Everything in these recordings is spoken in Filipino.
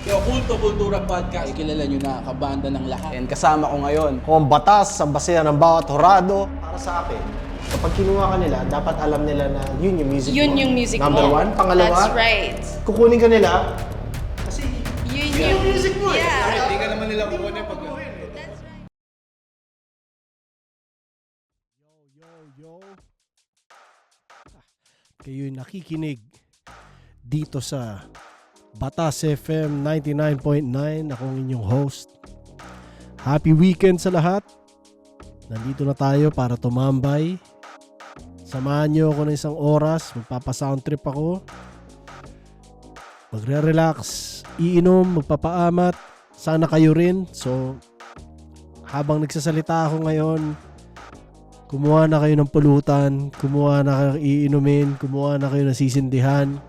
Yung Kulto Kultura Podcast, kilala nyo na, kabanda ng lahat. And kasama ko ngayon, Kung ang batas sa basehan ng bawat horado, para sa akin, kapag kinuha ka nila, dapat alam nila na yun yung music Yun mo. yung music Number mo. one. Pangalawa, That's right. kukunin ka nila, kasi Yun yung music mo eh. Yeah. Hindi ka naman nila kukunin pag... That's right. Yo. Kayo'y nakikinig dito sa Batas FM 99.9. Akong inyong host. Happy weekend sa lahat. Nandito na tayo para tumambay. Samahan nyo ako ng isang oras. Magpapa-sound trip ako. Magre-relax. Iinom, magpapaamat. Sana kayo rin. So, habang nagsasalita ako ngayon, kumuha na kayo ng pulutan, kumuha na kayo ng iinumin, kumuha na kayo ng sisindihan.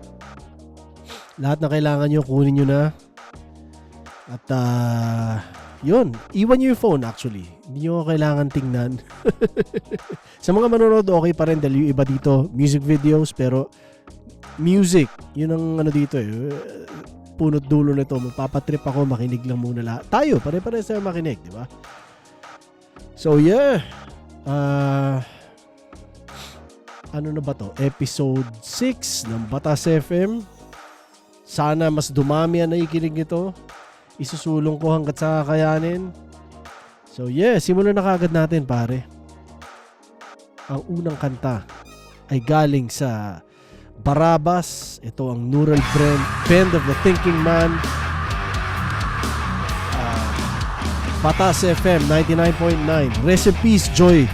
Lahat na kailangan nyo, kunin nyo na. At yun, iwan nyo yung phone actually. Hindi nyo kailangan tingnan. Sa mga manonood, okay pa rin dahil yung iba dito, music videos, pero music, yun ang ano dito eh. Punot dulo na ito. Magpapatrip ako, makinig lang muna lahat. Tayo, pare-pare tayo makinig, di ba? So yeah, ano na ba to? Episode 6 ng Batas FM. Sana mas dumami ang nakikinig nito. Isusulong ko hanggat sa kakayanin. So yeah, simulan na kagad natin pare. Ang unang kanta ay galing sa Barabas. Ito ang Neural Band of the Thinking Man. Batas FM 99.9. Rest in peace, Joy.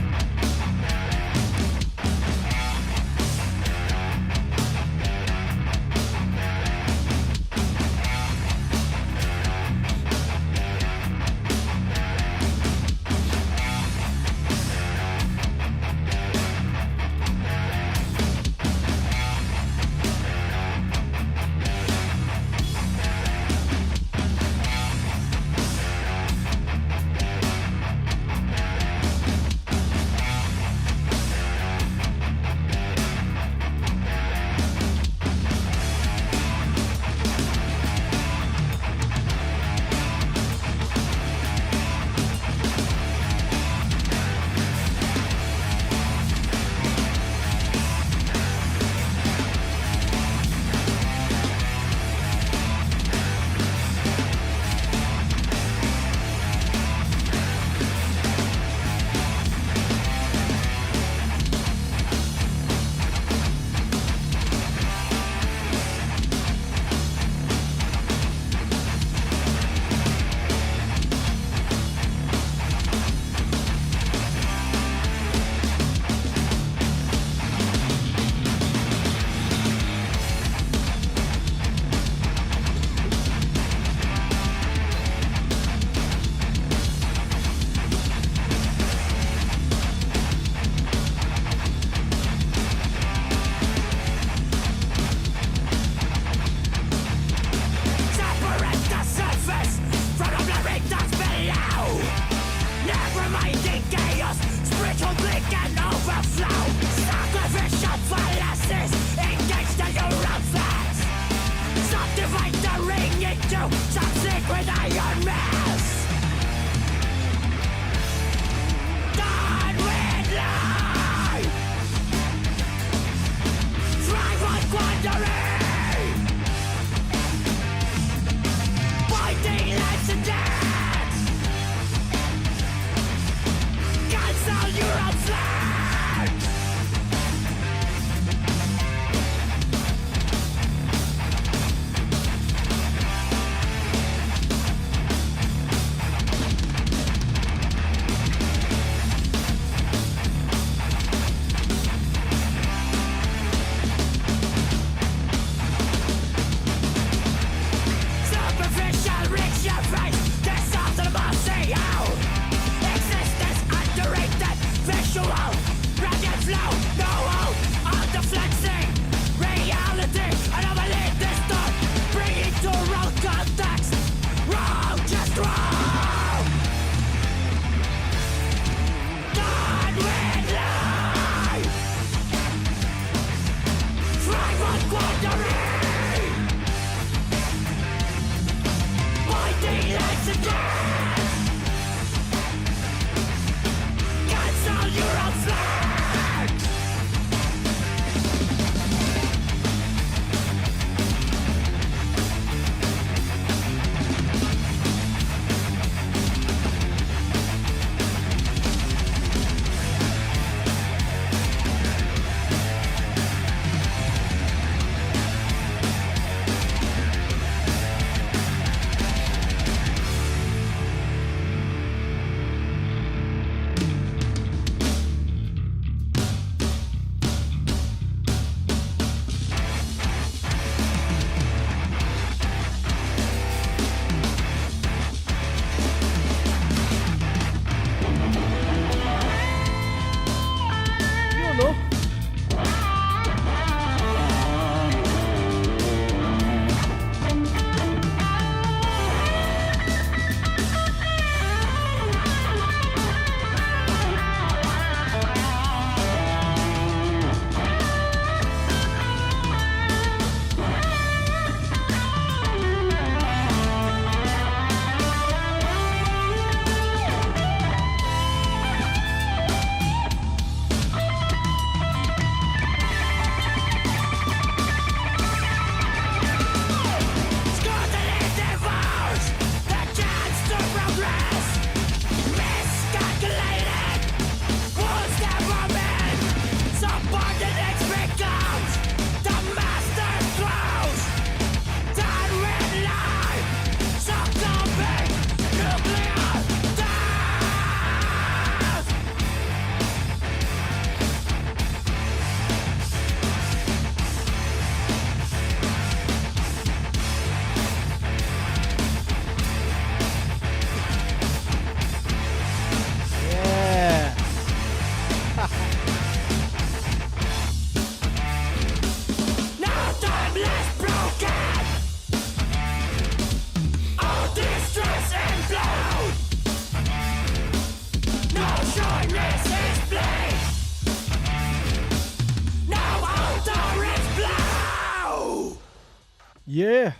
Yeah.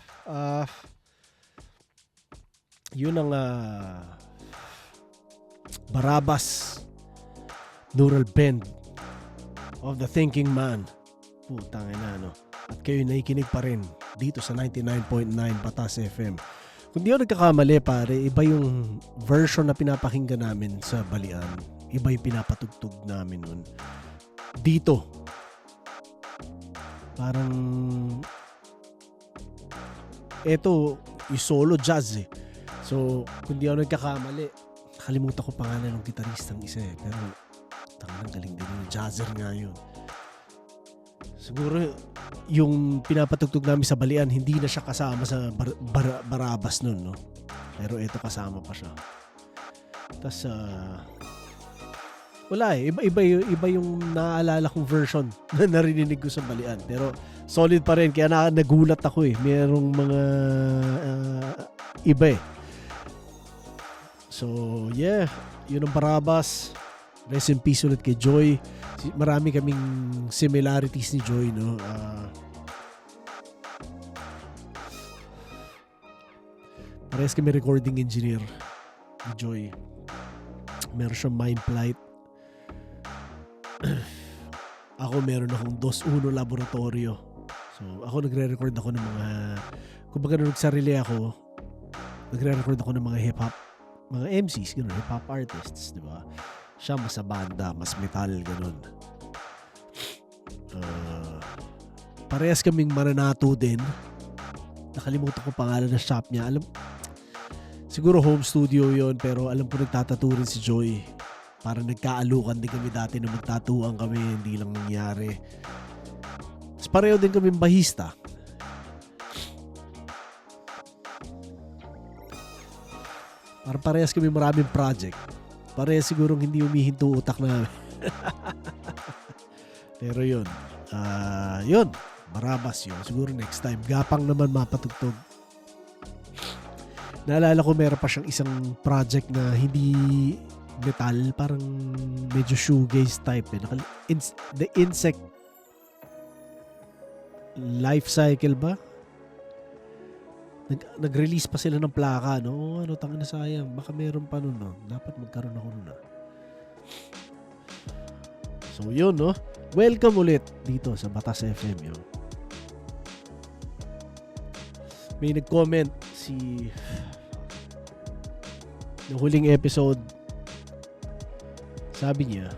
Yun ang Barabas Neural Bend of the Thinking Man. Putang ina, no? At kayo nakikinig pa rin dito sa 99.9 Batas FM. Kung di ako nagkakamali, pare, iba yung version na pinapakinggan namin sa Balian. Iba yung pinapatugtog namin nun. Dito. Parang eto, yung solo jazz eh. So, kung di ako nagkakamali, nakalimutan ko pangalan ng gitaristang isa eh. Pero, tangang galing din yung jazzer nga yun. Siguro, yung pinapatugtog namin sa Balian, hindi na siya kasama sa Barabas nun, no? Pero eto kasama pa siya. Tapos, wala eh. Iba yung naaalala kong version na narinig ko sa Balian. Pero, solid pa rin. Kaya nagulat ako eh. Merong mga iba eh. So, yeah. Yun ang Barabas. Rest in peace ulit kay Joy. Marami kaming similarities ni Joy, no? Parehas kami recording engineer ni Joy. Meron siyang Mind Flight. Ako meron akong 2-1 laboratorio. So, ako nagre-record ako ng mga, kumbaga nung nagsarili ako, nagre-record ako ng mga hip-hop, mga MCs, gano'n, hip-hop artists, di ba? Siya mas sa banda, mas metal, gano'n. Parehas kaming Mananato din. Nakalimutan ko pangalan ng shop niya. Siguro home studio yon, pero alam ko nagtatattoo rin si Joy. Parang nagkaalukan din kami dati na magtatuan kami, hindi lang nangyari. Tapos pareho din kami bahista. Parang parehas kami maraming project. Parehas sigurong hindi humihinto utak namin. Pero yun. Yun. Barabas yun. Siguro next time. Gapang naman mapatugtog. Naalala ko meron pa siyang isang project na hindi metal, parang medyo shoegaze type eh. The Insect Life Cycle ba? Nag-release pa sila ng plaka, no? Ano, tangin na sayang. Baka meron pa nun, no? Dapat magkaroon ako nun, no? So, yun, no? Welcome ulit dito sa Batas FM, yun. May nag-comment si yung huling episode. Sabi niya,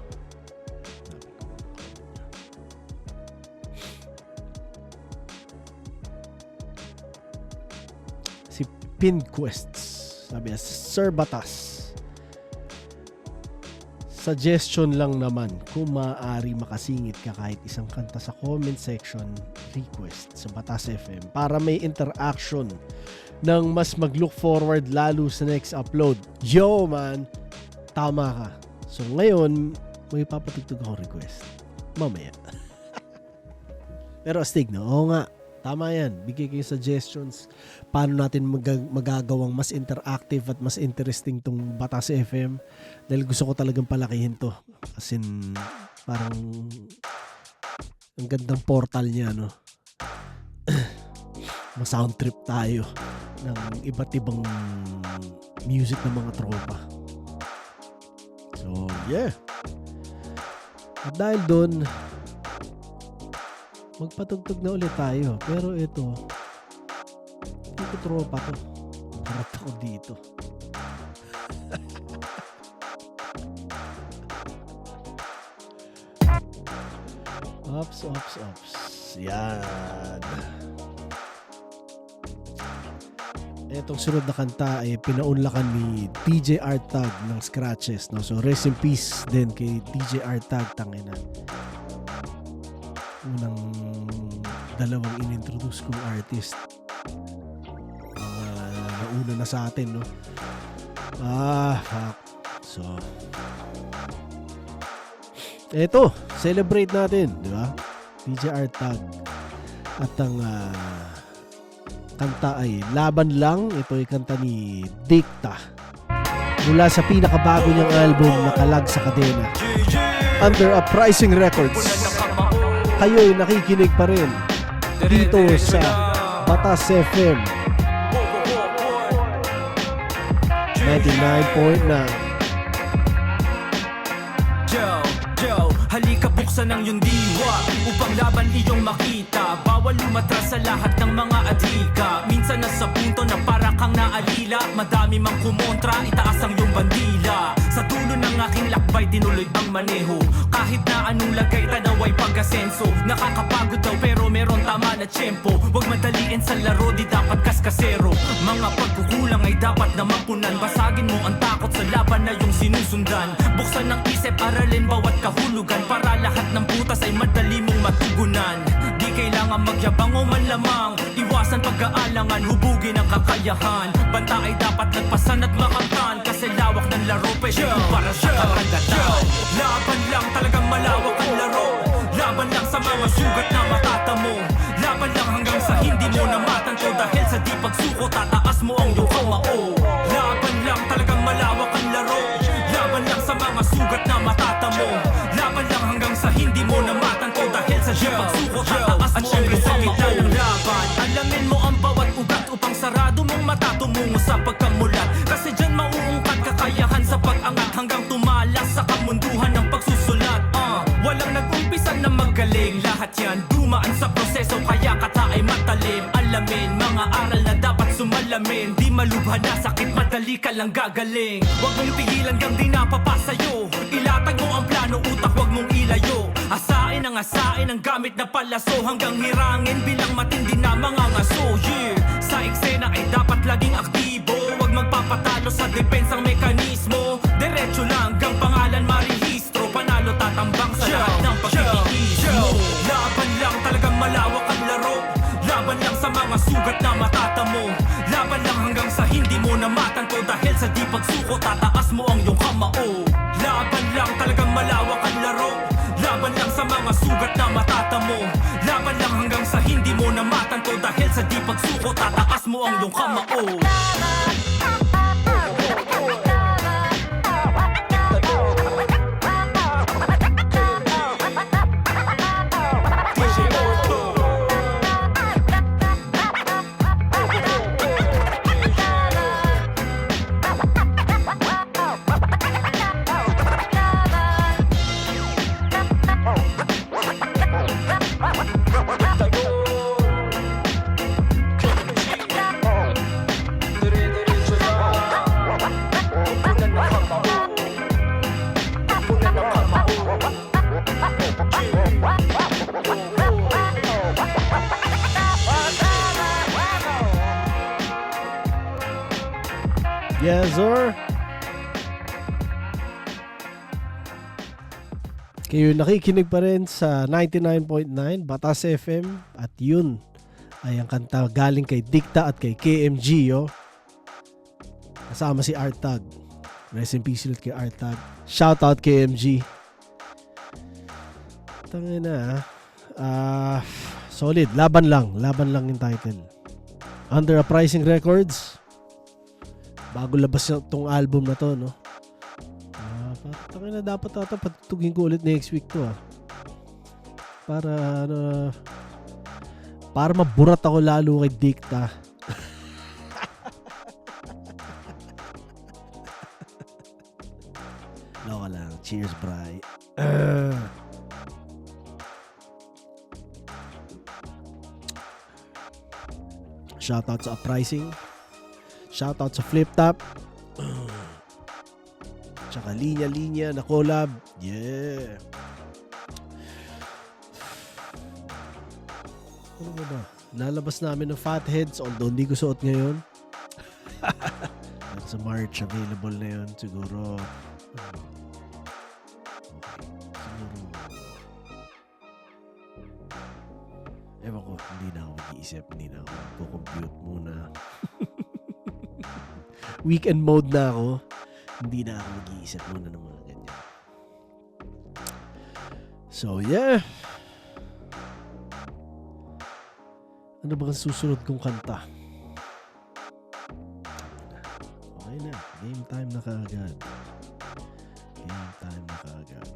si Pinquests, sabi niya, Sir Batas, suggestion lang naman kung maaari makasingit ka kahit isang kanta sa comment section request sa Batas FM para may interaction nang mas mag-look forward lalo sa next upload. Yo man, tama ka. So ngayon, may papatugtog akong request. Mamaya. Pero astig, no? Oo nga. Tama yan. Bigay kayo suggestions paano natin magagawang mas interactive at mas interesting tong Batas FM. Dahil gusto ko talagang palakihin to. As in, parang ang gandang portal niya, no? Ma-sound trip tayo ng iba't ibang music ng mga tropa. So, yeah. At dahil doon, magpatugtog na ulit tayo. Pero ito, hindi ko tropa to. Marat ako dito. Ops. Yan. Etong sunod na kanta ay pinaunlakan ni DJ Artag ng Scratches, no? So rest in peace din kay DJ Artag, tangina. Unang dalawang inintroduce kong artist. Nauna na sa atin, no? Fuck. So eto, celebrate natin, di ba? DJ Artag. At ang kanta ay Laban Lang. Ito ay kanta ni Dicta. mula sa pinakabago niyang album na Kalag sa Kadena. Under Uprising Records. Kayo'y nakikinig pa rin dito sa Batas FM 99.9. Halika buksan ang iyong diwa upang laban iyong makita. Bawal lumatras sa lahat ng mga adhika. Minsan nasa punto na para kang naalila. Madami mang kumontra, itaas ang iyong bandila. Sa dulo ng aking lakbay, tinuloy ang maneho. Kahit na anong lagay, tanaw ay pag-asenso. Nakakapagod daw pero meron tama na tiyempo. Huwag madaliin sa laro, di dapat kaskasero. Mga pagkukulang ay dapat na mapunan. Basagin mo ang takot sa laban na iyong sinusundan. Buksan ng isip, aralin bawat kahulugan. Para lahat ng butas ay madali mong matugunan. Di kailangan magyabang o manlamang. Iwasan pag-aalangan, hubugin ang kakayahan. Banta ay dapat nagpasan at makamtan. Kasi lawak ng laro, pwede para sa karagatan. Laban lang, talagang malawak ang laro. Laban lang sa mga sugat na matatamo. Laban lang hanggang sa hindi mo na matanto. Dahil sa di pagsuko, tataas mo ang iyong kamao. Laban lang, talagang malawak ang laro. Laban lang sa mga sugat na matatamo. Laban lang hanggang sa hindi mo na matanto. Dahil sa di pagsuko, tataas mo ang iyong kamao. Ng laban, alamin mo ang bawat ugat upang sarado mong mata tumungo sa pagkamulat. Kasi dyan mauungkat kakayahan sa pag-angat hanggang tumalas sa kamunduhan ng pagsusulat. Walang nag-umpisa na magaling. Lahat yan dumaan sa proseso, kaya kata ay matalim. Alamin mga aral na dapat sumalamin. Di malubha na sakit, madali ka lang gagaling. Huwag mong pigilan gang di napapasayo. Ilatag mo ang plano, utak huwag mong ilayo. Asain ang gamit na palaso. Hanggang hirangin bilang matindi na mga ngaso. Yeah. Sa eksena ay dapat laging aktibo. Huwag magpapatalo sa depensang mekanismo. Diretso lang gang pangalan marehistro. Panalo tatambang sa lahat ng pagtitiis mo. Laban lang, talagang malawak ang laro. Laban lang sa mga sugat na matatamo. Laban lang hanggang sa hindi mo na matanto. Dahil sa di pagsuko, tataas mo ang iyong kamao. Laban lang, talagang malawak ang laro. Laban lang sa mga sugat na matatamo. Laban lang hanggang sa hindi mo na matanto. Dahil sa di pagsuko, tataas mo ang iyong kamao. Yes, sir. Kayo nakikinig pa rin sa 99.9 Batas FM. At yun ay ang kanta galing kay Dikta at kay KMG, yo. Kasama si Artag. Rest in peace ulit kay Artag. Shout out KMG. Tangina, solid. Laban lang yung title. Under Uprising Records. Bago labas itong album na to, no? Tangina, dapat patutugin ko ulit next week to, Para maburat ako lalo kay Dikta. Loka lang. Cheers, bray. Shoutout sa Uprising. Shoutout sa Flip Top. Tsaka Linya na collab. Yeah. Ano ba? Lalabas namin ng Fatheads, although hindi ko suot ngayon. Sa March available na yun. Siguro ewan ko, hindi na ako mag-iisip, hindi na ako mag-compute muna. Weekend mode na ako. Hindi na ako mag-iisip muna ng mga ganyan. So yeah. Ano ba ang susunod kong kanta? Okay na. Game time na kaagad. Game time na kaagad.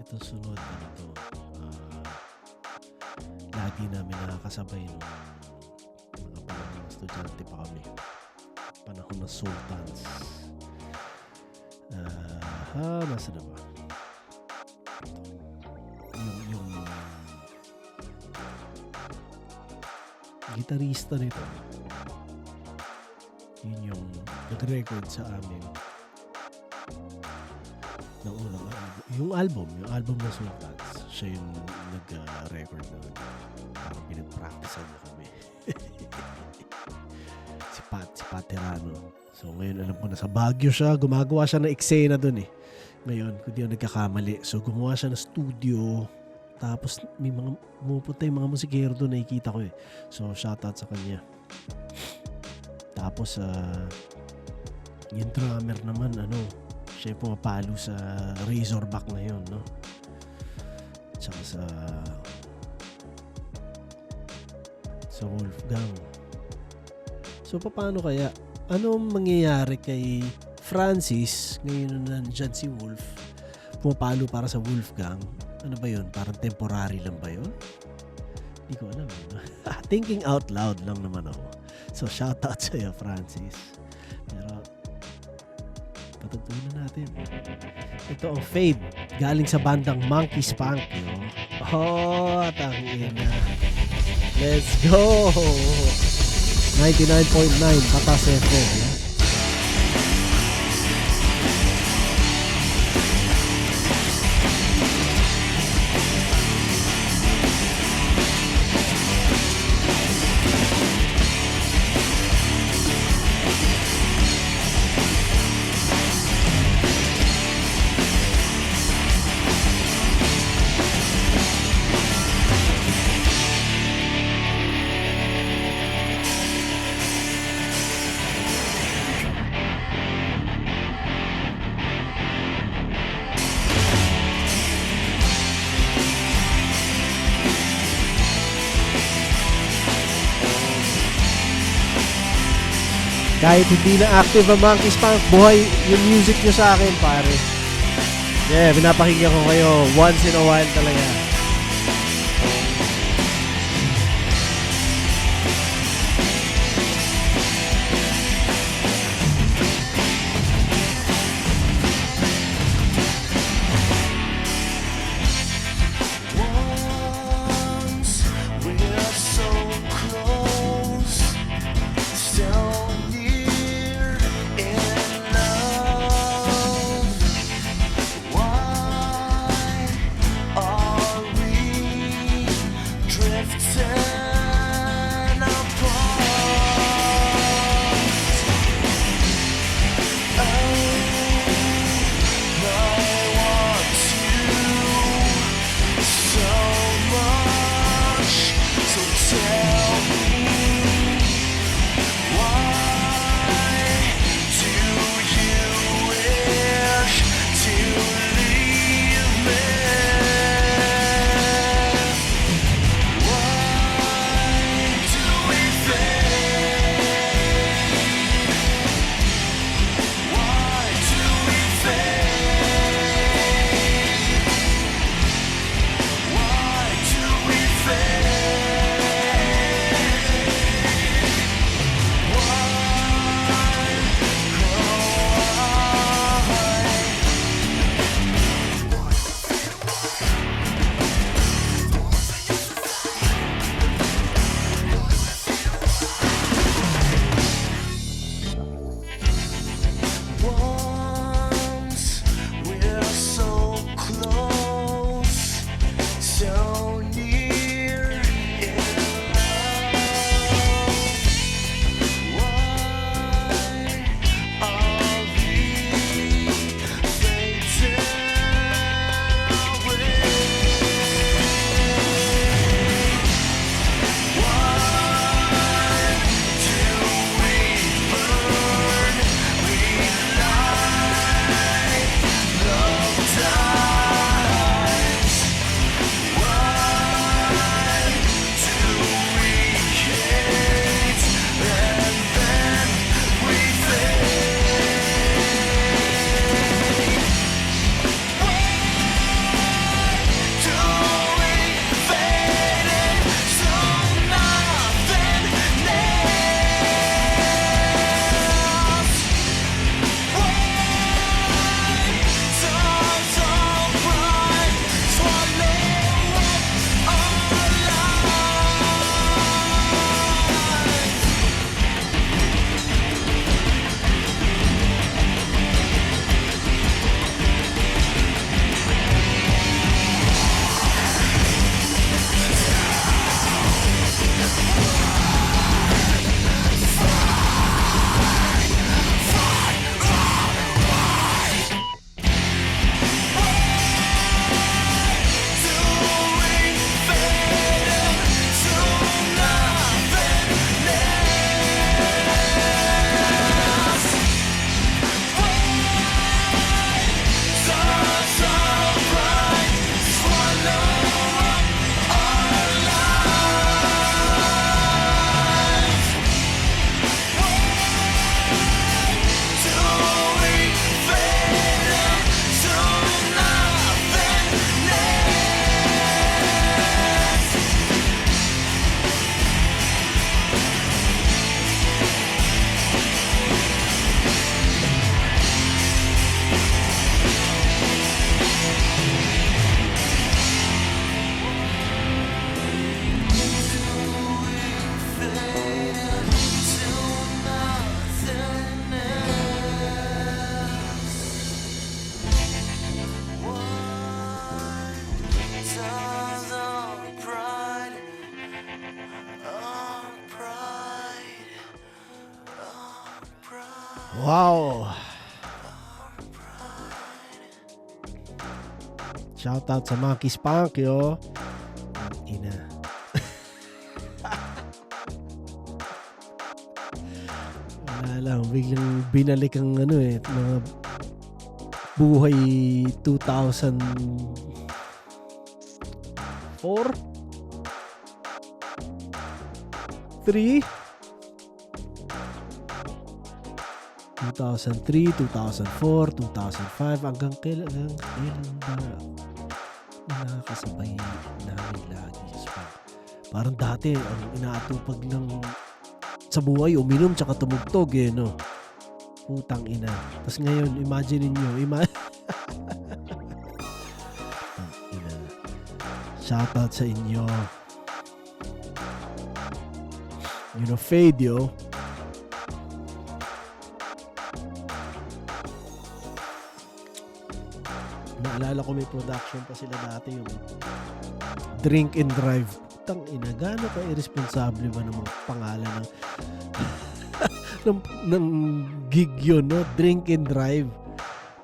Ito sunod, ano to? Lagi namin nakakasabay nung mga panahon ng estudyante pa kami. Panahon ng Sultans. Nasa na ba? Yung gitarista nito, yun yung nag-record sa amin ng unang album. Yung album na Sultans, siya yung nag-record na parang pinag-practicean na kami. si Pat Terano. So ngayon alam ko na sa Baguio siya, gumagawa siya ng eksena dun eh. Ngayon, kung di ako nagkakamali, so gumawa siya ng studio, tapos may mga pumupunta yung mga musikero doon, nakikita ko eh. So shoutout sa kanya. Tapos yung drummer naman, siya yung pumapalo sa Razorback ngayon, no? Tsaka sa Wolfgang. So paano kaya? Anong mangyayari kay Francis ngayon na nandyan si Wolf? Pumapalo para sa Wolfgang. Ano ba yun? Parang temporary lang ba yun? Hindi ko alam. Thinking out loud lang naman ako. So shoutout sa'yo, Francis. Pero patugtunan natin. Ito ang Fade. Galing sa bandang Monkey Spunk. Tangina. Let's go! 99.9 Batas FM. Kahit hindi na active ang Monkey Spunk, buhay yung music nyo sa akin, pare. Yeah, pinapakinggan ko kayo once in a while talaga. All Wow. Shoutout sa mga kispunk, yo. Ang ina. Wala lang, biglang binalik ang mga buhay 2004? 3? 2003, 2004, 2005 hanggang kailan ba nakakasabay namin lagi sa parang dati ang inaatupag ng sa buhay uminom tsaka tumugtog no. Putang ina. Tapos ngayon imagine niyo ina. Shoutout sa inyo. Fadio. Naalala ko may production pa sila dati yung Drink and Drive. Tang ina, gaano ka irresponsible ba ng mga pangalan ng gig yun, no? Drink and Drive.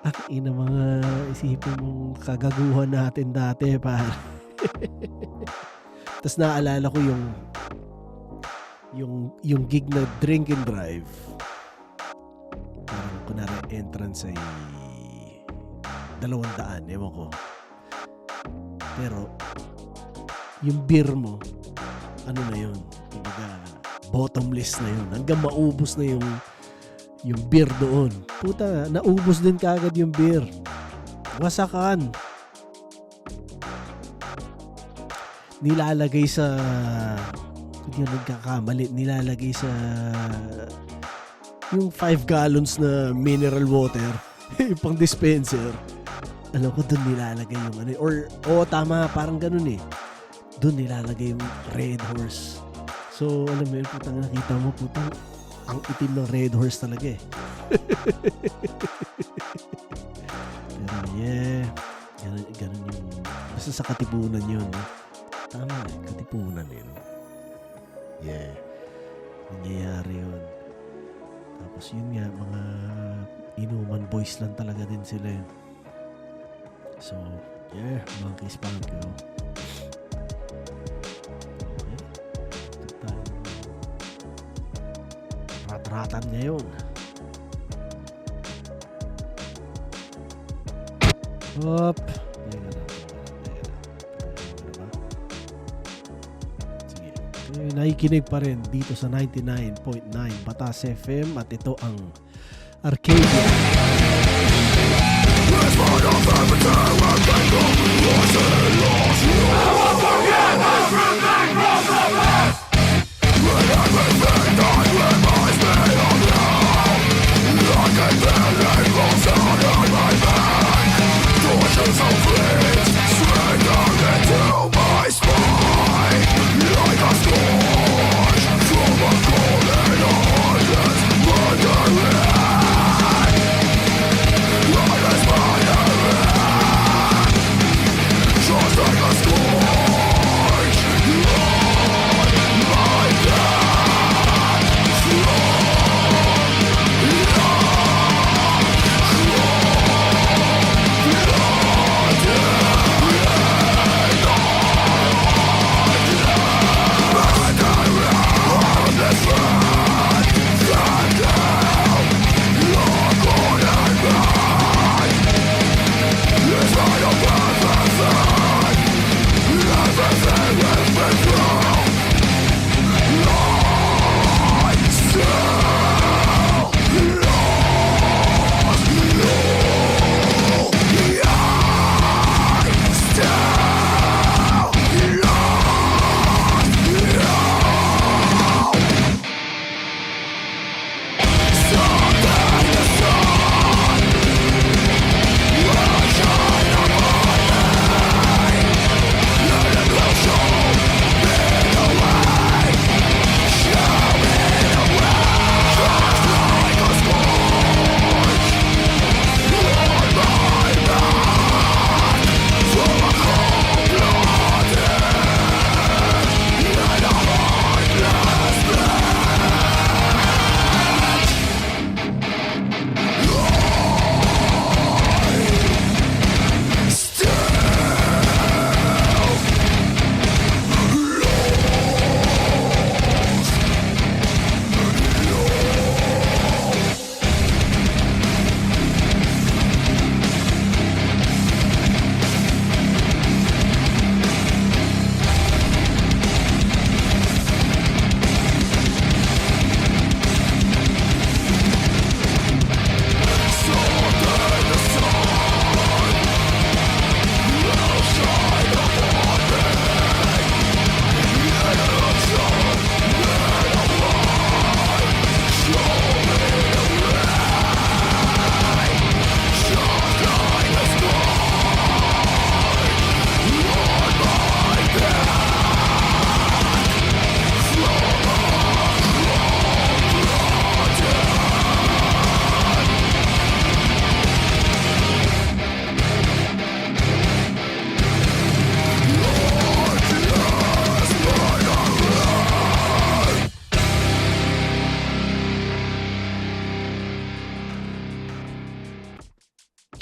Ang ina, mga isipin mong kagaguhan natin dati, pare. Tapos naalala ko yung gig na Drink and Drive. Parang kunwari entrance ay 200, ewan ko. Pero yung beer mo, ano na yun? Kumbaga, bottomless na yun. Hanggang maubos na yung beer doon. Puta, naubos din kagad yung beer. Wasakan. Nilalagay sa, hindi yun nagkakamali, nilalagay sa yung 5 gallons na mineral water, yung pang dispenser. Alam ko doon nilalagay yung tama, parang ganun eh. Doon nilalagay yung Red Horse. So, alam mo yun, putang nakita mo, putang ang itim ng Red Horse talaga eh. Pero yeah, ganun yung, basta sa katipunan yun. No? Tama eh, katipunan eh. No? Yeah, nangyayari yun. Tapos yun nga, mga inuman boys lang talaga din sila yun. So, yeah, mga kispunk yun. Rat-ratan ngayon. Hop. Sige. Nakikinig pa rin dito sa 99.9 Batas FM at ito ang Arcadia.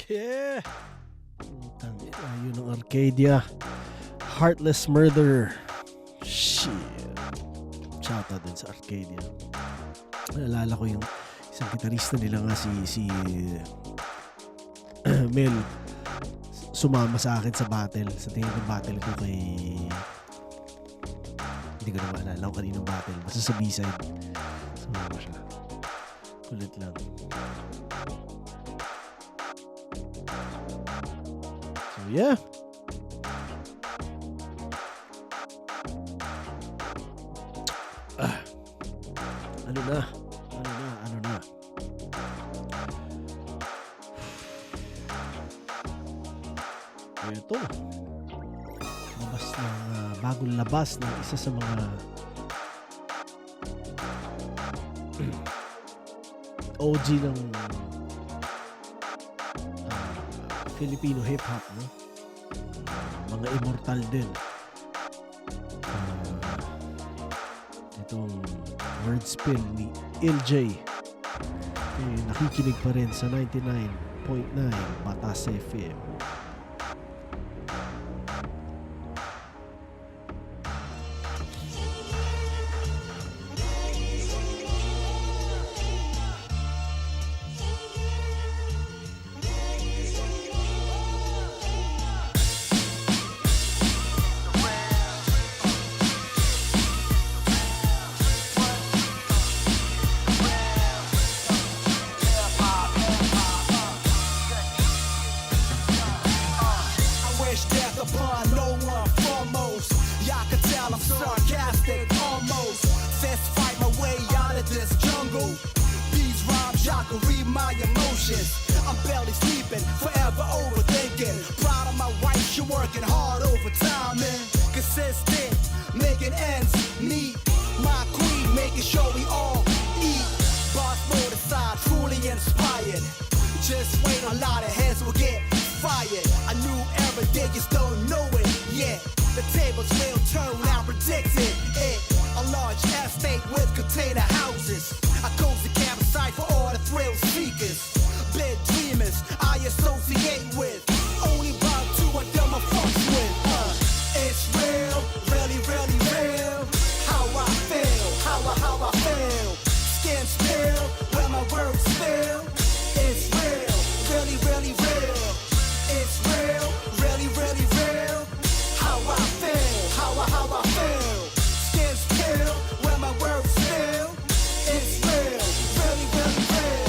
Yeah! Putang ina, yun ang Arcadia. Heartless Murder. Shit. Shoutout din sa Arcadia. Naalala ko yung isang gitarista nila nga si Mel. Sumama sa akin sa battle. Sa tingin ng battle ko kay... Hindi ko na maalala kung kaninong battle. Basta sa B-side. Sumama siya. Kulit lang. So yeah. Ano na? Ito. Bagong labas ng isa sa mga OG ng Filipino hip-hop, no? Mga immortal din. Itong wordspin ni LJ. Nakikinig pa rin sa 99.9 Batas FM. I'm barely sleeping, forever overthinking. Proud of my wife, she working hard overtime and consistent, making ends meet. My queen, making sure we all eat. Boss mode aside, truly inspired. Just wait, a lot of heads will get fired. A new era, they just don't know it yet. The tables will turn, I predicted it. A large estate with container houses. A cozy campsite for all the thrill seekers. Big dreamers I associate with. Only about two of them I fucks with. It's real, really, really real. How I feel, how I feel. Skin still, where my words spill. It's real, really, really real. It's real, really, really real. How I feel, how I feel. Skin still, where my words spill. It's real, really, really real.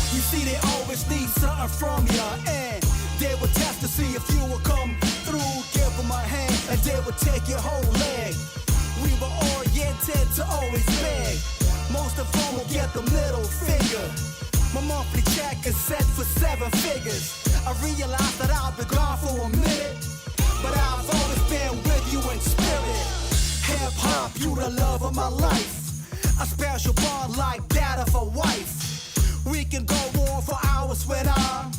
You see, they always need something from you, and they would test to see if you will come through. Give them a hand, and they would take your whole leg. We were oriented to always beg. Most of them will get the middle finger. My monthly check is set for 7 figures. I realized that I've been gone for a minute, but I've always been with you in spirit. Hip hop, you the love of my life. A special bond like that of a wife. We can go on for hours when I'm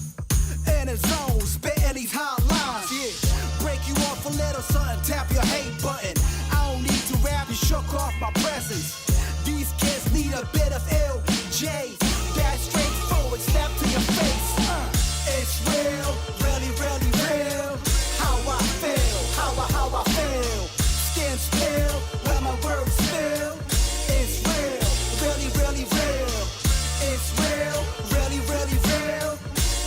in a zone, spitting these hot lines. Yeah, break you off a little something, tap your hate button. I don't need to rap, you shook off my presence. These kids need a bit of LJ. That straightforward, step to your face. It's real, really, really real. How I feel, how I feel. Skin still, where my words spill. It's real, really, really real. It's real, really, really real.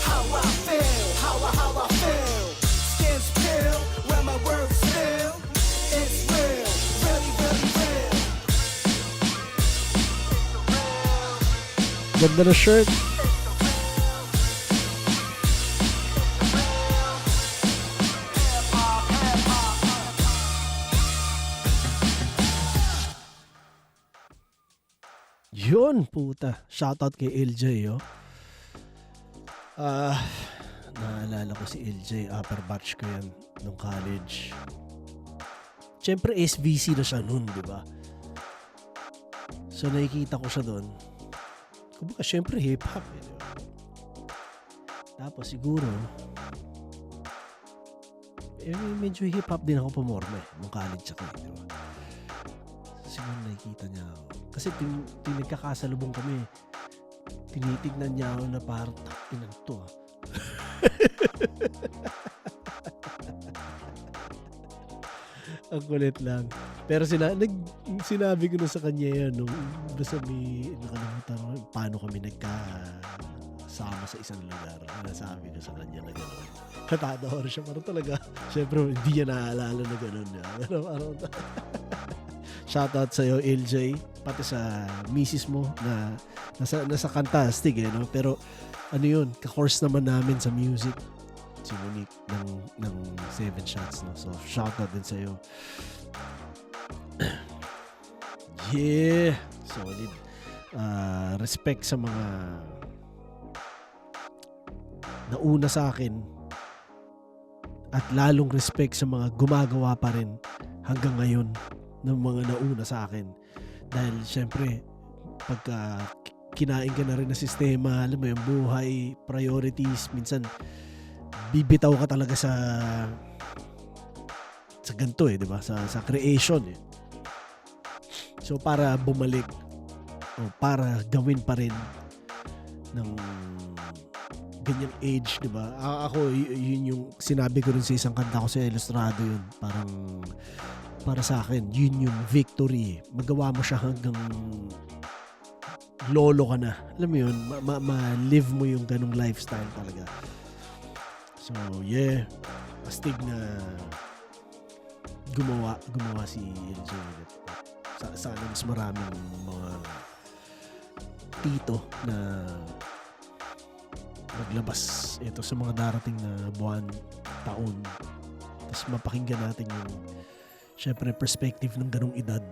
How I feel, how I feel. Skin still, where my words spill. It's real, really, really real. Ganda na shirt. Yun, puta. Shoutout kay LJ, oh. Naalala ko si LJ, upper batch ko yan nung college. Siyempre, SVC na siya nun, di ba? So, nakikita ko siya doon. Kumbaga, siyempre, hip-hop, eh, di ba? Tapos, siguro, medyo hip-hop din ako pumorma nung college ako, di ba? Siguro nakikita niya ako. Kasi nagkakasalubong kami, tinitignan niya ako na parang takinan to ah. Ang kulit lang. Pero sinabi ko na sa kanya yan nung basta may nakalimutan ko paano kami nagkasama sa isang lugar. Nasabi ko sa kanya na gano'n. Katador siya. Parang talaga, syempre hindi niya naaalala na gano'n. Pero parang shoutout sa'yo, LJ. Pati sa misis mo na nasa Fantastic eh. No? Pero ano yun, ka-course naman namin sa music. Si Monique ng 7 Shots. No? So, shoutout din sa'yo. Yeah! Solid. Respect sa mga nauna sa akin at lalong respect sa mga gumagawa pa rin hanggang ngayon ng mga nauna sa akin. Dahil syempre, pagka kinain ka na rin na sistema, alam mo yung buhay, priorities, minsan bibitaw ka talaga sa ganito eh, di ba? Sa creation eh. So para bumalik o para gawin pa rin ng ganyang age, di ba? Ako, yun yung sinabi ko rin sa isang kanta ko sa Ilustrado yun. Parang para sa akin, yun yung victory. Magawa mo siya hanggang lolo ka na. Alam mo yun, ma-live mo yung ganong lifestyle talaga. So, yeah. Astig na gumawa si LJ ulit. Sana mas maraming mga tito na maglabas ito sa mga darating na buwan, taon. Tapos mapakinggan natin yung syempre perspective ng ganong edad.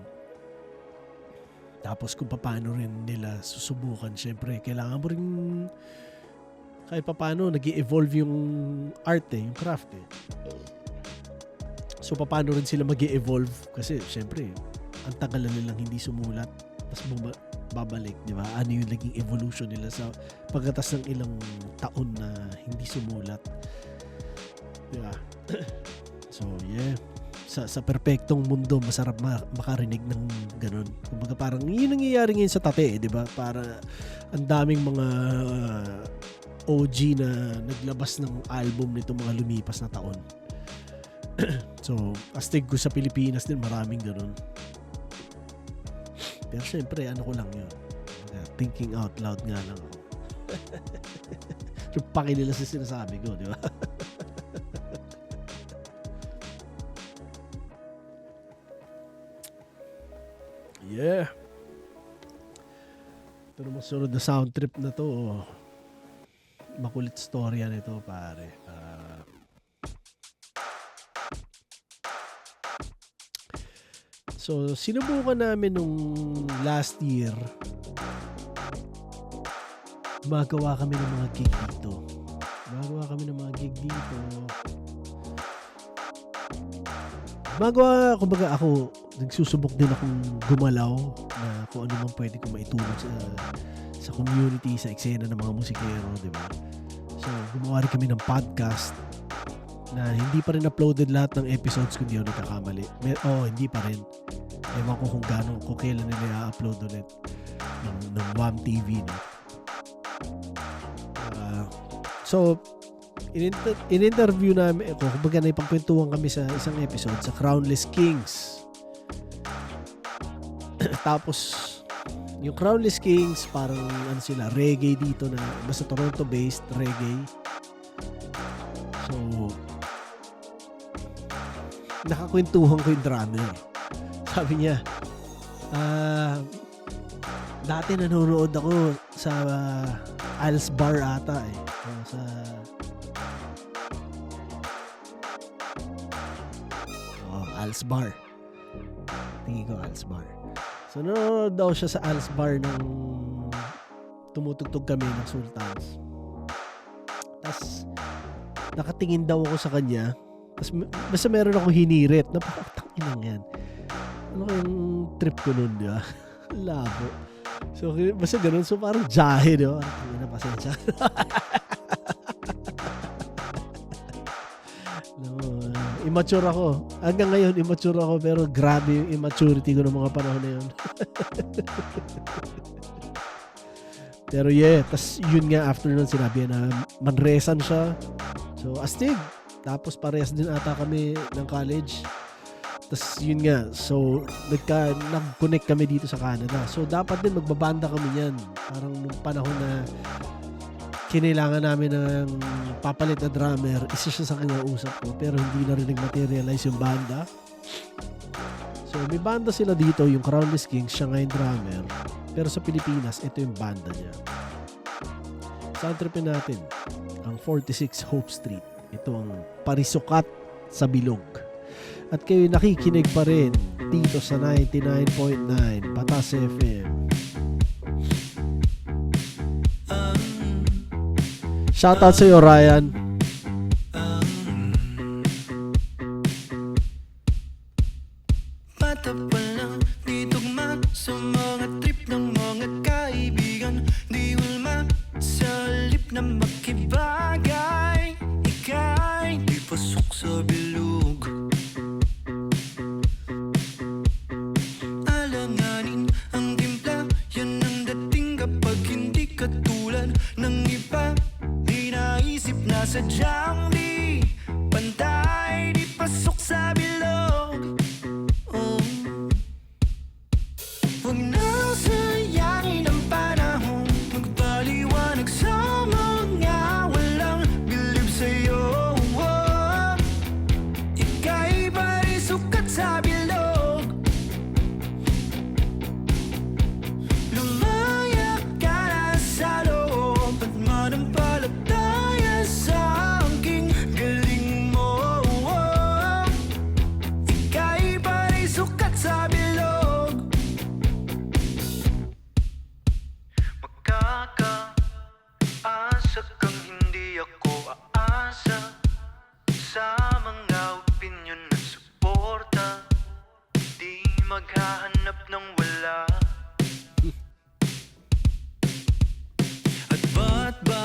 Tapos kung paano rin nila susubukan, syempre kailangan mo rin kahit paano nag-i-evolve yung art eh, yung craft eh. So paano rin sila mag-i-evolve kasi syempre ang tagal na nilang hindi sumulat tapos babalik, di ba? Ano yung naging evolution nila sa pagkatas ng ilang taon na hindi sumulat, di ba? So yeah, sa perpektong mundo masarap makarinig ng ganun. Kumbaga parang yun nangyayari ngayon sa Tate, di ba? Para ang daming mga OG na naglabas ng album nito mga lumipas na taon. So, astig ko sa Pilipinas din maraming ganun. Pero syempre, ano ko lang yun. Thinking out loud nga lang ako. Yung pakilala sa sinasabi ko, di ba? Yeah. Ito naman sunod na sound trip na to. Makulit storya nito, pare. So, sinubukan namin nung last year. Gumagawa kami ng mga gig dito. Kumbaga ako, nagsusubok din akong gumalaw na kung ano man pwede kong maitulong sa community, sa eksena ng mga musikero, di ba? So, gumawa rin kami ng podcast na hindi pa rin uploaded lahat ng episodes kung di ako nagkakamali. Hindi pa rin. Ewan ko kung kailan nila i-upload ulit ng WAM TV. No? So, in-interview namin, kumbaga na ipagkwentuhan kami sa isang episode sa Crownless Kings. Tapos, yung Crownless Kings, parang ano sila, reggae dito na, basta Toronto-based reggae. So, nakakwentuhan ko yung drummer. Sabi niya, dati nanonood ako sa Al's Bar ata eh. Al's Bar. Tingin ko Al's Bar. So, nanonood daw siya sa Al's Bar nang tumutugtog kami ng Sultans. Tapos, nakatingin daw ako sa kanya. Tapos, basta meron akong hinirit. Napakatangin yan. Ano kayong trip ko nun, di ba? Labo. So, basta ganun. So, parang jahe, di ba? Parang na pasensya. No, immature ako. Hanggang ngayon, immature ako, pero grabe yung immaturity ko ng mga panahon na yun. Pero yeah, tas yun nga, after nun sinabi na Manresan siya. So, astig. Tapos parehas din ata kami ng college. Tas yun nga, so nag-connect kami dito sa Canada. So, dapat din magbabanda kami yan. Parang nung panahon na kinailangan namin ng papalit na drummer, isa siya sa kinausap ko, pero hindi na rin nag-materialize yung banda. So, may banda sila dito, yung Crownless Kings, siya nga yung drummer. Pero sa Pilipinas, ito yung banda niya. Sound tripin natin ang 46 Hope Street. Ito ang Parisukat sa Bilog. At kayo nakikinig pa rin dito sa 99.9 Batas FM. Shoutout sa iyo, Ryan. Bata pa lang, di tugma sa mga trip ng mga kaibigan. Di ulma sa halip na makibagay. Ika'y di pasok sa bilog. Alanganin ang timpla, yan ang dating kapag hindi katulad ng iba. Di naisip na sadyang di pantay, di pasok sa bilog. Huwag na sayangin ang panahon, magpaliwanag sa mga walang bilib sa'yo. Ika'y parisukat sa bilog. Lumaya ka na sa loob at manampalataya sa aking galing mo. Ika'y parisukat sa bilog. Makakaasa kang hindi ako aasa sa mga opinyon at suporta. Di maghahanap ng wala. At ba't ba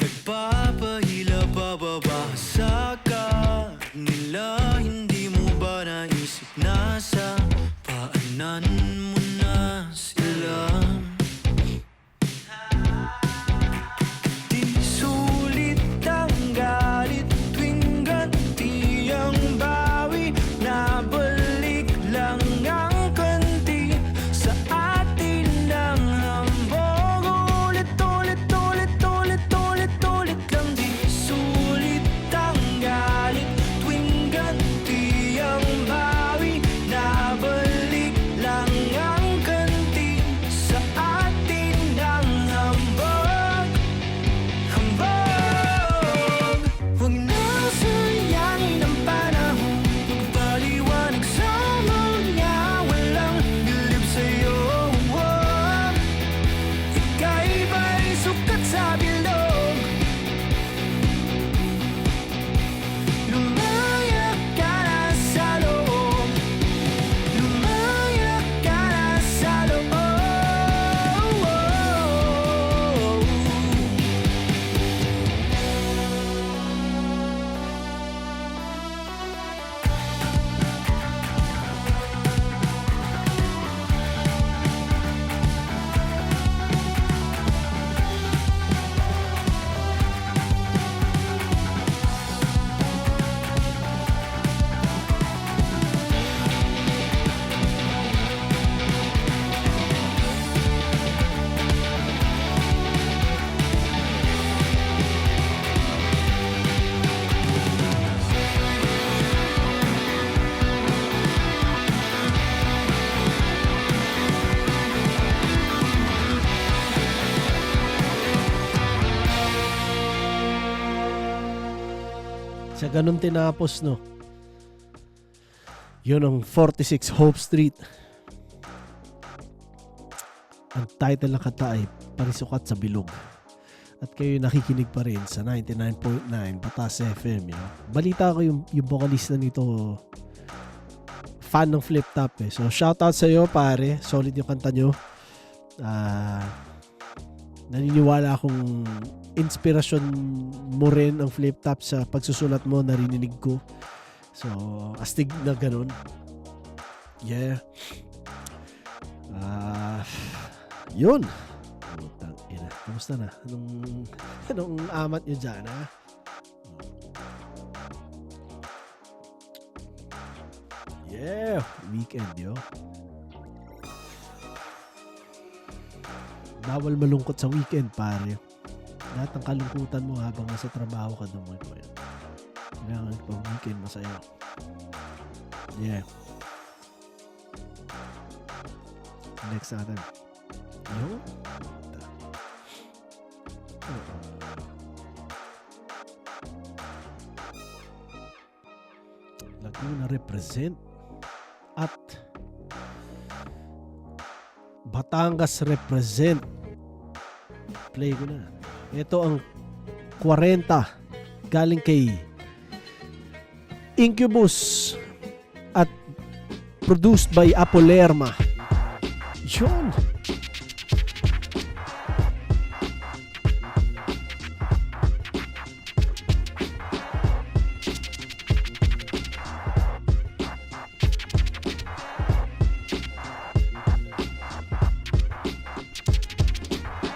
nagpapahila pababa sa ka nila? Hindi mo ba naisip na sa paanan mo na sila? Di sulit ang galit tuwing ganti ang bawi. Nabalik lang ang kanti sa atin ng hambog. Ulit lang. Di sulit ang galit tuwing ganti ang bawi. Nabalik lang ang kanti sa atin ng hambog. Huwag na sayangin ang panahon, magpaliwanag sa mga walang bilib sa'yo. Ika'y parisukat sa bilog. Lumaya ka na sa loob. Lumaya ka na sa loob. Sa ganun tinapos, no? Yun ang 46 Hope Street. Ang title ng kanta ay Parisukat sa Bilog. At kayo nakikinig pa rin sa 99.9 Batas FM. You know? Balita ko yung vocalista nito, fan ng Flip Top eh. So shoutout sa iyo, pare. Solid yung kanta nyo. Naniniwala akong inspirasyon mo rin ang Flip Top sa pagsusulat mo, narinig ko. So, astig na ganun. Yeah. Yun. Putang ina. Kamusta na? Anong amat nyo dyan, ha? Yeah. Weekend, yo. Bawal malungkot sa weekend, pare. Lahat ng kalungkutan mo habang nasa trabaho ka doon. Kailangan pag weekend masaya. Yeah. Next natin. Yo. Laguna represent at Batangas represent. Play ko na. Ito ang 40 galing kay Incubus at produced by Apolerma. Yun.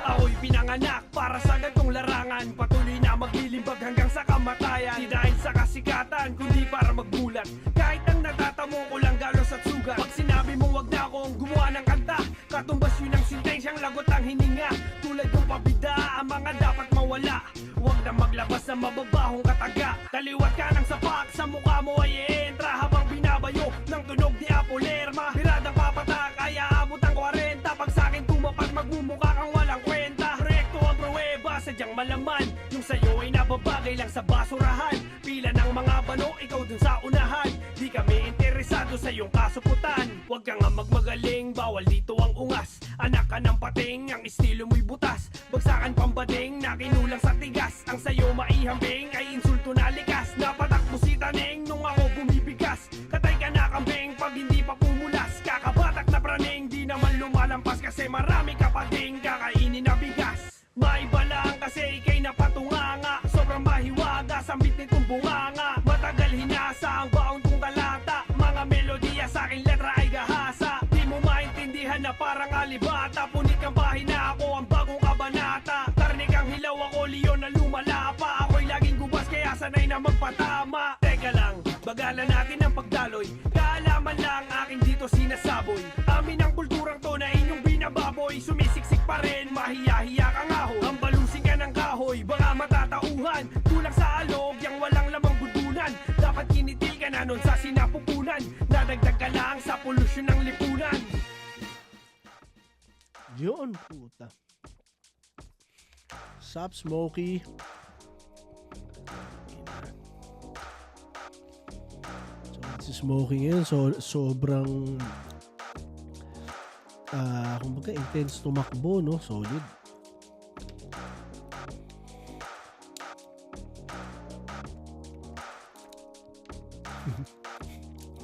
Ako'y pinanganak para sa gantong larangan. Patuloy na maglilimbag hanggang sa kamatayan. Di dahil sa kasikatan, kundi para magbulat. Kahit ang natatamo ko lang galos at sugat. Pag sinabi mo wag na akong gumawa ng kanta, katumbas yun ang sentensyang lagot ang hininga. Tulad ng pabida, ang mga dapat mawala. Huwag na maglabas ng mababahong kataga. Taliwat ka ng sapak, sa mukha mo ay entra. Habang binabayo ng tunog ni Apolerma. Biradang papatak, ay aabot ang 40. Pag sa'kin tumapat, magmumukha kang walang kwenta. Rekto ang pruweba, sadyang malaman. Yung sa'yo ay nababagay lang sa basurahan. Pila ng mga bano, ikaw dun sa unahan. Di kami interesado sa iyong kasuputan. Huwag ka nga magmagaling, bawal dito ang ungas. Anak ka ng pating, ang estilo mo'y butas. Bagsakan pambading, nakinulang sa tigas. Ang sayo maihambing, ay insulto na likas. Napatakbo si Taneng, nung ako bumibigas. Katay ka na kambing, pag hindi pa pumulas. Kakabatak na praning, di naman lumalampas. Kasi marami ka pa ding kakainin na bigas. Maiba lang kasi ikay napatunganga. Sobrang mahiwaga, sambit nitong bunganga. Matagal hinasa ang baon kong talata. Mga melodiya sa aking letra ay gahasa. Di mo maintindihan na parang alibata. Punit kang pahina, ako ang bagong kabanata. Tarnik ang hilaw, ako leon na lumalapa. Ako'y laging gubas kaya sanay na magpatama. Teka lang, bagalan natin ang pagdaloy. Kaalaman lang aking dito sinasaboy. Amin ang kulturang to na inyong binababoy. Sumisiksik pa rin, mahiya-hiya kang aho. Ang balusing ka ng kahoy, baka matatauhan. Kulang sa alog, yang walang lamang gudunan. Dapat kinitil ka na nun sa sinapupunan. Nadagdag ka lang sa polusyon ng lipunan. Yun, puta. Sup, Smokey? So, si Smokey ngayon, sobrang kumbaga intense tumakbo, no? Solid.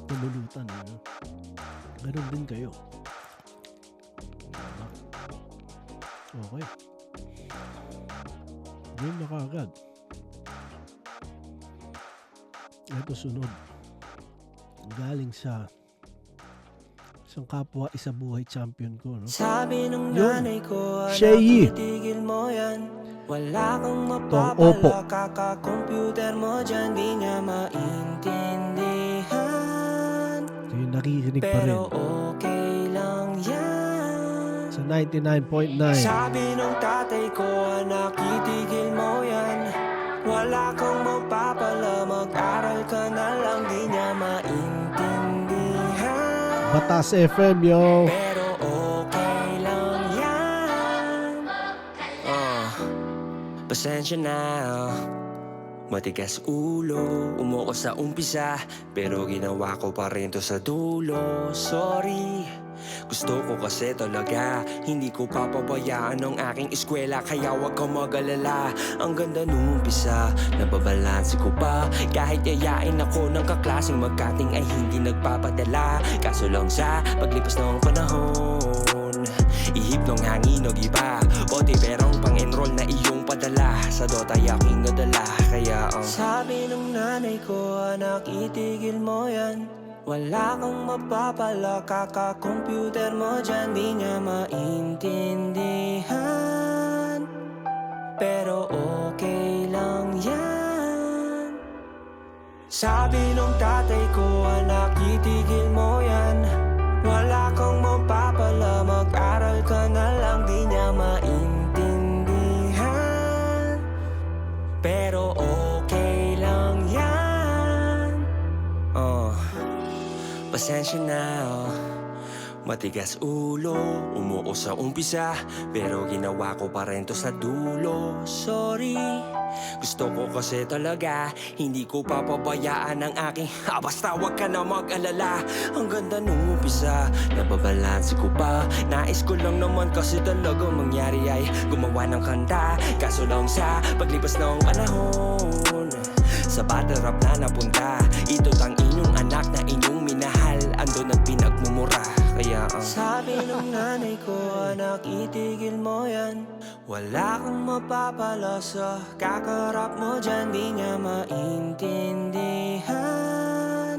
Tumulutan, no? Ganun din kayo. Okay. Game na kaagad. Ito sunod. Galing sa isang kapwa isa buhay champion ko, no? Sabi nung Yun. nanay ko, Shay. titigil mo yan. Wala kang Opo. mapapala, kaka-computer mo dyan, di niya maintindihan. So yung nakikinig pa rin Pero okay lang yan. sa 99.9. Sabi nung tatay ko, anak, itigil mo yan. Wala kang mapapala, mag-aral ka na lang, di niya maintindihan. Batas FM, yo. Pero okay lang yan. Pasensya na. Matigas ulo, umuko sa umpisa, pero ginawa ko pa rin to sa dulo. Sorry, gusto ko kasi talaga, hindi ko papabayaan ang aking eskwela. Kaya wag kang mag-alala, ang ganda nung umpisa, nababalanse ko pa. Kahit yayain ako ng kaklaseng magkating ay hindi nagpapadala. Kaso lang sa paglipas ng panahon, Ihip ng hangin o iba Bote perong pang-enroll na iyong padala Sa Dota'y aking nadala Kaya sabi ng nanay ko, anak itigil mo yan Wala kang mapapala, kaka-computer mo dyan Di nga maintindihan Pero okay lang yan Sabi nung tatay ko, anak itigil mo yan Wala kang mapapala, mag-aral ka na lang Di niya maintindihan Pero okay lang yan Pasensya na, Matigas ulo, umuo sa umpisa Pero ginawa ko pa rin to sa dulo Sorry, gusto ko kasi talaga Hindi ko papabayaan ang aking basta wag ka na mag-alala Ang ganda nung umpisa, nababalanse ko pa Nais ko lang naman kasi talaga mangyari ay Gumawa ng kanta, kaso lang sa paglipas ng panahon Sa battle rap na napunta Ito't ang inyong anak na inyong minahal Andun ang pinagmumura Kaya sabi ng nanay ko, anak itigil mo yan Wala kang mapapala sa kakarap mo dyan Di nga maintindihan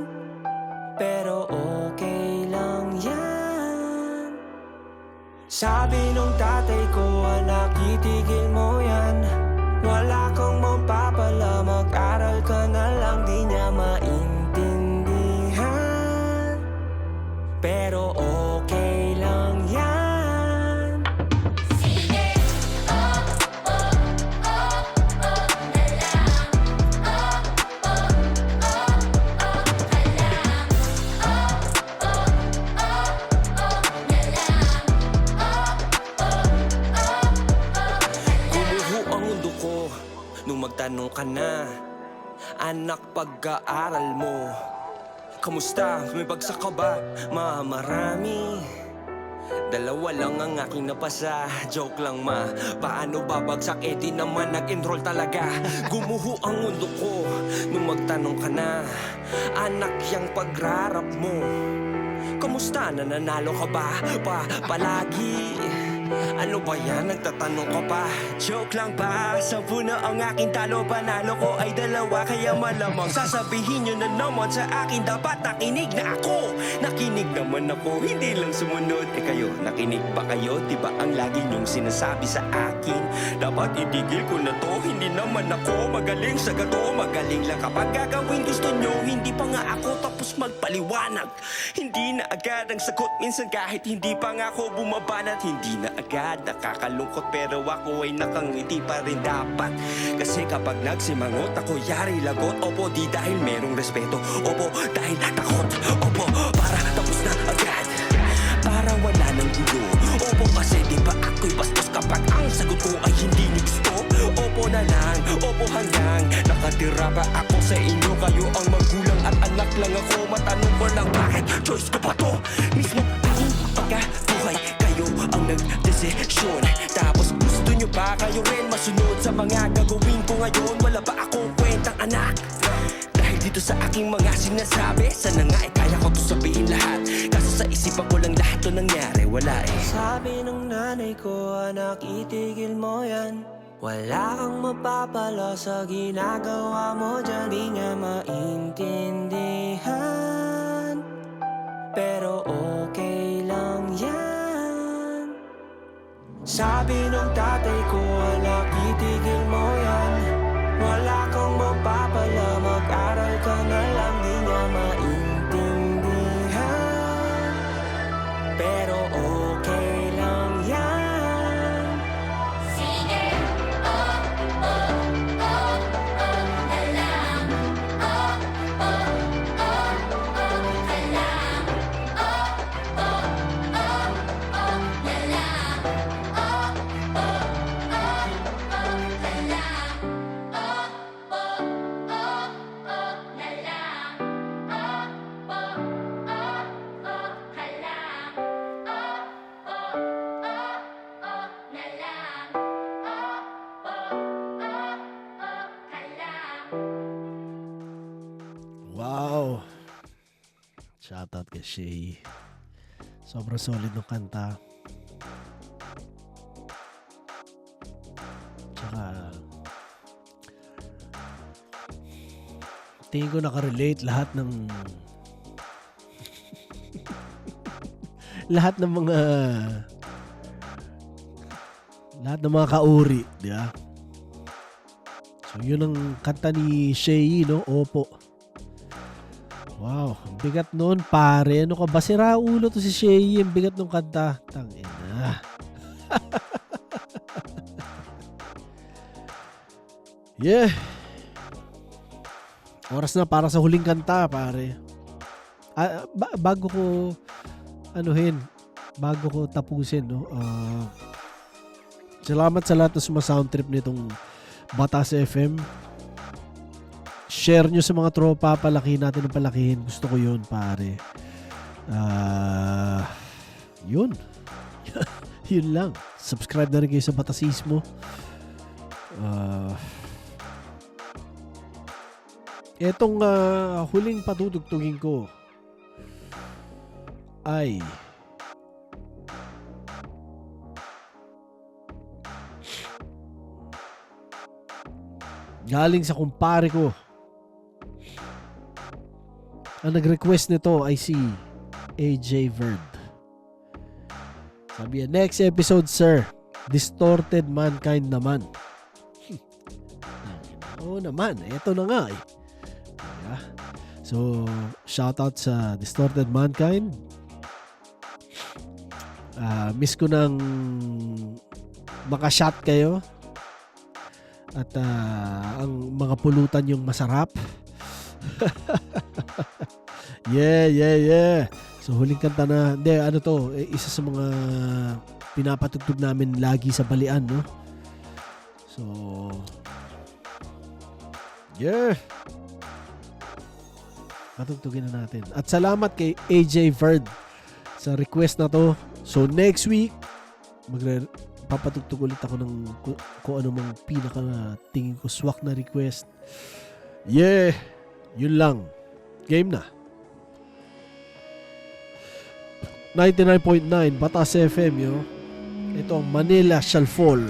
Pero okay lang yan Sabi nung tatay ko, anak itigil mo yan Wala kang mapapala, mag-aral ka na lang Di niya maintindihan Pero okay lang yan Sige, oh, oh, oh, oh na lang Oh, oh, oh, oh ka lang Oh, oh, oh, oh na lang Oh, oh, oh, oh Gumuho ang mundo ko nung magtanong ka na Anak, pag-aaral mo Kamusta? May bagsak ka ba? Marami Dalawa lang ang aking napasa Joke lang ma Paano babagsak? Eh di naman nag-enroll talaga Gumuho ang mundo ko nung magtanong ka na Anak, yang pagrarap mo Kamusta? Nananalo ka ba? Palagi Ano ba yan? Nagtatanong ka pa? Joke lang ba? 10 na ang aking talo Panalo ko ay 2 Kaya malamang sasabihin nyo na naman sa akin Dapat nakinig na ako Nakinig naman ako Hindi lang sumunod Eh kayo, nakinig ba kayo? Diba ang lagi nyong sinasabi sa akin Dapat itigil ko na to Hindi naman ako magaling sa gato Magaling lang kapag gagawin gusto nyo Hindi pa nga ako tapos magpaliwanag Hindi na agad ang sagot Minsan kahit hindi pa nga ako bumabanat Hindi na agad nakakalungkot Pero ako ay nakangiti pa rin dapat Kasi kapag nagsimangot ako yari lagot Opo di dahil merong respeto Opo dahil takot Opo para tapos na agad Para wala nang gulo Opo kasi di ba ako'y bastos Kapag ang sagot ko ay hindi nyo gusto Opo na lang, opo hanggang Nakatira pa ako sa inyo Kayo ang magulang at anak lang ako Matanong ko lang bakit choice ko pa to Mismo aking pagkabuhay Kayo ang nagdesisyon Tapos gusto nyo pa kayo rin masunod Sa mga gagawin ko ngayon Wala ba akong kwentang anak? Dahil dito sa aking mga sinasabi Sana nga eh kaya ko to sabihin lahat Kaso sa isipan ko lang lahat to nangyari Wala eh Sabi ng nanay ko anak itigil mo yan Wala kang mapapala sa ginagawa mo dyan Di nga maintindihan Pero okay lang yan Sabi nung tatay ko anak itigil mo yan Wala kang mapapala mag-aral ka na lang Di niya maintindihan Pero okay lang yan Sige, oh, oh, oh, oh na lang Oh, oh, oh, oh ka lang Oh, oh, oh, oh na lang Oh, oh, oh, oh ka lang Oh, oh, oh, oh na lang Oh, oh, oh, oh ka lang Oh, oh, oh, oh na lang Oh, oh, oh, oh ka lang Wow! Shoutout kay Shay. Sobrang solid ng kanta. tingin ko nakarelate lahat ng lahat ng mga kauri, di ba? So yun ang kanta ni Shay, no? Opo. Wow, ang bigat nun, pare. Ano ka ba? Sira ulo to si Shay. Ang bigat nung kanta. Tangina. Yeah. Oras na para sa huling kanta, pare. Bago ko bago ko tapusin, no? Salamat sa lahat na sumasound trip nitong Batas FM. Share nyo sa mga tropa, palaki natin ang palakihin. Gusto ko yun, pare. Yun. Yun lang. Subscribe na rin kayo sa Batasismo. Etong huling patutugtugin ko ay galing sa kumpare ko. Ang nag-request nito ay si AJ Verd. Sabi niya, next episode sir, Distorted Mankind naman. Oo naman, eto na nga eh. Yeah. So, shoutout sa Distorted Mankind. Miss ko nang makashot kayo. At ang mga pulutan yung masarap. Yeah. So, huling kanta na. Hindi, ano to, isa sa mga pinapatugtog namin lagi sa balian, no? So, yeah. Patugtugin na natin. At salamat kay AJ Verd sa request na to. So next week papatugtog ulit ako ng kung ano mang pinaka tingin ko swak na request. Yeah. Yun lang. Game na. 99.9 Batas FM, yo. Ito ang Manila Shall Fall.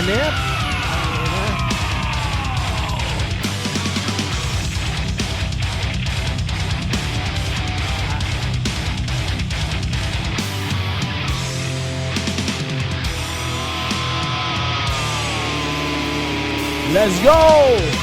Hanep. Let's go!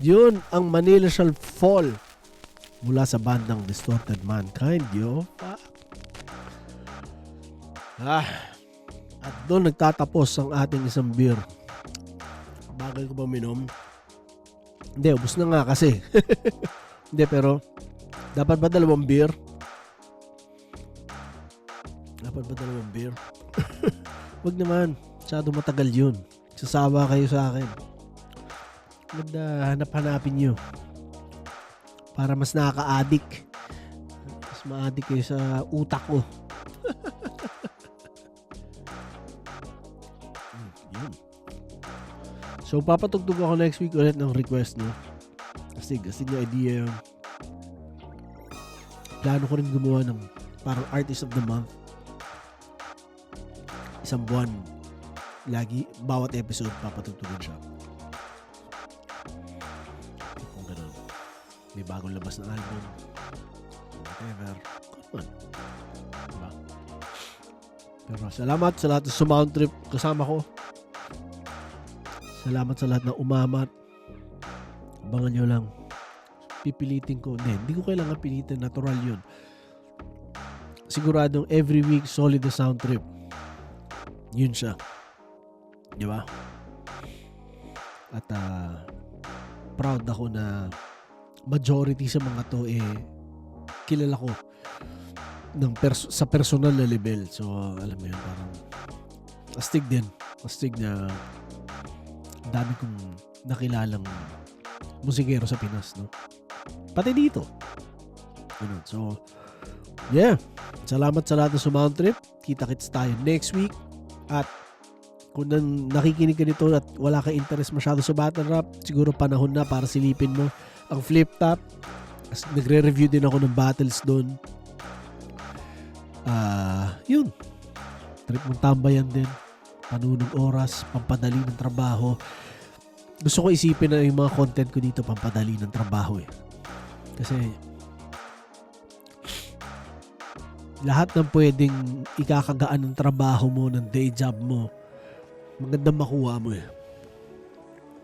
Yun ang Manila Shall Fall mula sa bandang Distorted Mankind, yo. At doon nagtatapos ang ating isang beer. Bagal ko ba minom? Hindi, ubos na nga kasi. Hindi, pero dapat ba dalawang beer? Dapat ba dalawang beer? Wag naman, masyado matagal yun. Sasawa kayo sa akin. Hanap-hanapin nyo para mas nakaka-addict, mas ma-addict kayo sa utak ko. Yun. So papatugtog ako next week ulit ng request, no? Astig yung idea yun. Plano ko rin gumawa ng parang Artist of the Month, isang buwan lagi, bawat episode papatugtugin siya. May bagong labas na album, whatever, come on, diba? Pero salamat sa lahat ng sumount trip kasama ko. Salamat sa lahat na umamat. Abangan nyo lang, pipilitin ko, hindi ko kailangan pilitin, natural yun. Siguradong every week solid na sound trip, yun siya, diba? At proud ako na majority sa mga to kilala ko sa personal na level. So alam mo yun, parang astig din, astig na dami kong nakilalang musikero sa Pinas, no? Pati dito. Ganun. So yeah, salamat sa lahat ng sumount trip. Kita-kits tayo next week. At kung nakikinig ka nito at wala ka interest masyado sa battle rap, siguro panahon na para silipin mo ang Flip Top. Nagre-review din ako ng battles doon. Yun. Trip mong tambayan din. Panunong oras, pampadali ng trabaho. Gusto ko isipin na yung mga content ko dito pampadali ng trabaho Kasi lahat ng pwedeng ikakagaan ng trabaho mo, ng day job mo, magandang makuha mo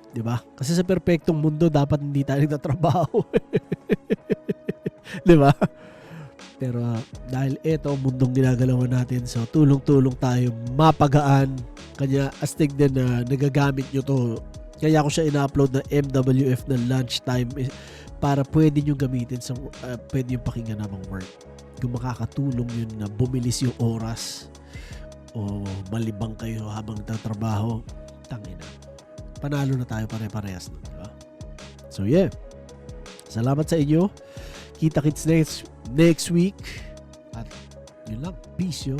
Diba? Kasi sa perfectong mundo, dapat hindi tayo nagtatrabaho. Di ba? Pero dahil ito ang mundong ginagalawan natin, so tulong-tulong tayo mapagaan. Kanya astig din na nagagamit nyo to. Kaya ako siya ina-upload na MWF na lunchtime para pwede nyo gamitin sa pwede yung pakinggan namang work. Kung makakatulong yun na bumilis yung oras o malibang kayo habang nagtatrabaho, tangina. Panalo na tayo pare-parehas nun, diba? So yeah. Salamat sa inyo. Kita-kits next week. At yun lang. Peace yo.